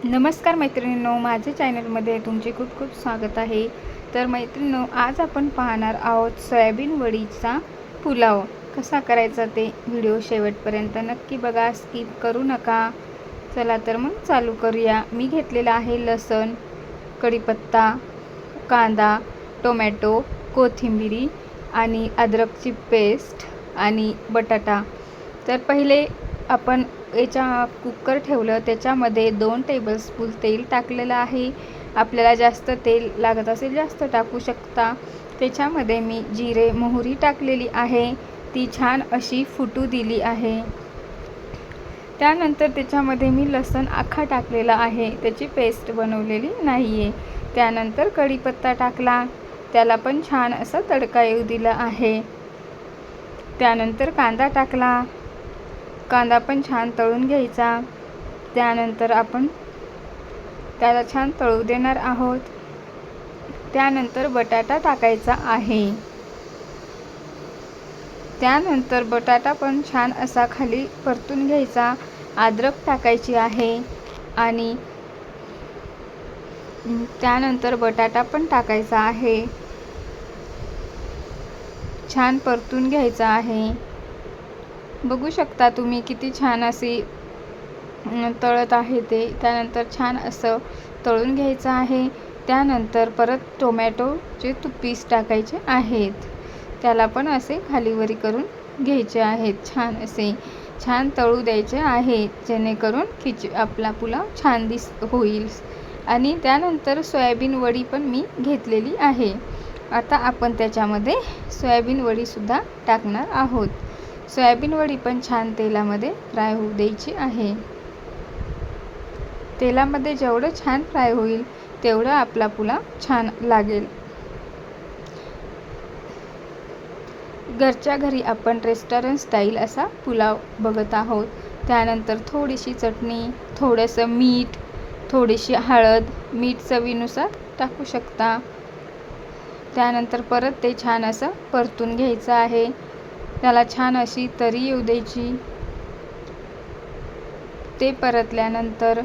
नमस्कार मैत्रिणींनो, माझ्या चॅनलमध्ये तुमचे खूप खूप स्वागत आहे। तर मैत्रिणींनो, आज आपण पाहणार आहोत सोयाबीन वडीचा पुलाव कसा करायचा ते व्हिडिओ शेवटपर्यंत नक्की बघा, स्किप करू नका। चला तर मग चालू करूया। मी घेतलेला आहे लसूण, कढीपत्ता, कांदा, टोमॅटो, कोथिंबीर आणि अद्रकची पेस्ट आणि बटाटा। तर पहिले आपण याच्या कुकर ठेवलं, त्याच्यामध्ये 2 टेबलस्पून तेल टाकलेलं आहे। आपल्याला जास्त तेल लागत असेल जास्त टाकू शकता। त्याच्यामध्ये मी जिरे मोहरी टाकलेली आहे, ती छान अशी फुटू दिली आहे। त्यानंतर त्याच्यामध्ये मी लसूण अख्खा टाकलेला आहे, त्याची पेस्ट बनवलेली नाही आहे। त्यानंतर कढीपत्ता टाकला, त्याला पण छान असा तडका येऊ दिला आहे। त्यानंतर कांदा टाकला, कांदा पण छान तळून घ्यायचा। त्यानंतर आपण त्याला छान तळू देणार आहोत। त्यानंतर बटाटा टाकायचा आहे। त्यानंतर बटाटा पण छान असा खाली परतून घ्यायचा। अद्रक टाकायची आहे आणि त्यानंतर बटाटा पण टाकायचा आहे, छान परतून घ्यायचा आहे। बघू शकता तुम्ही किती छान असे तळत आहे ते। त्यानंतर छान असं तळून घ्यायचं आहे। त्यानंतर परत टोमॅटोचे पीस टाकायचे आहेत, त्याला पण असे खालीवरी करून घ्यायचे आहेत। छान तळू द्यायचे आहे, जेणेकरून आपला पुलाव छान होईल। आणि त्यानंतर सोयाबीन वडी पण मी घेतलेली आहे। आता आपण त्याच्यामध्ये सोयाबीन वडीसुद्धा टाकणार आहोत। सोयाबीन वडी पण छान तेलामध्ये फ्राय होऊ द्यायची आहे। तेलामध्ये जेवढं छान फ्राय होईल तेवढं आपला पुलाव छान लागेल। घरच्या घरी आपण रेस्टॉरंट स्टाईल असा पुलाव बघत आहोत। त्यानंतर थोडीशी चटणी, थोडंसं मीठ, थोडीशी हळद, मीठ चवीनुसार टाकू शकता। त्यानंतर परत ते छान असं परतून घ्यायचं आहे, त्याला छान अशी तरी येऊ द्यायची। ते परतल्यानंतर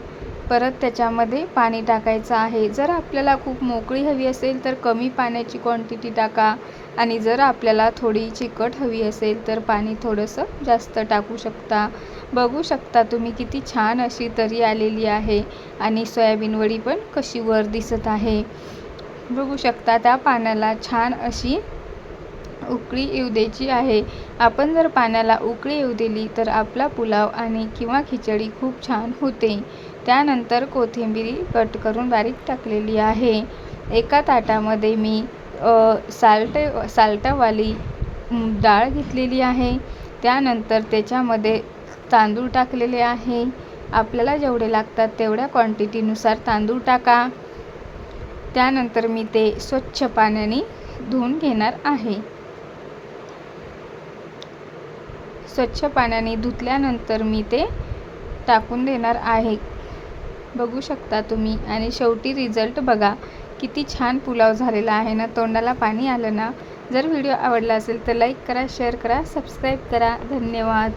परत त्याच्यामध्ये पाणी टाकायचं आहे। जर आपल्याला खूप मोकळी हवी असेल तर कमी पाण्याची क्वांटिटी टाका, आणि जर आपल्याला थोडी चिकट हवी असेल तर पाणी थोडंसं जास्त टाकू शकता। बघू शकता तुम्ही किती छान अशी तरी आलेली आहे आणि सोयाबीन वडी पण कशी वर दिसत आहे। बघू शकता त्या पाण्याला छान अशी उकळी येऊ द्यायची आहे। आपण जर पाण्याला उकळी येऊ दिली तर आपला पुलाव आणि किंवा खिचडी खूप छान होते। त्यानंतर कोथिंबीर कट करून बारीक टाकलेली आहे। एका ताटामध्ये मी साल्टवाली डाळ घेतलेली आहे। त्यानंतर त्याच्यामध्ये तांदूळ टाकलेले आहे। आपल्याला जेवढे लागतात तेवढ्या क्वांटिटीनुसार तांदूळ टाका। त्यानंतर मी ते स्वच्छ पाण्याने धुवून घेणार आहे। स्वच्छ पाण्याने धुतल्यानंतर मी ते टाकून देणार आहे, बघू शकता तुम्ही। आणि शेवटी रिझल्ट बघा, किती छान पुलाव झालेला आहे ना, तोंडाला पाणी आलं ना। जर व्हिडिओ आवडला असेल तर लाईक करा, शेअर करा, सबस्क्राईब करा। धन्यवाद।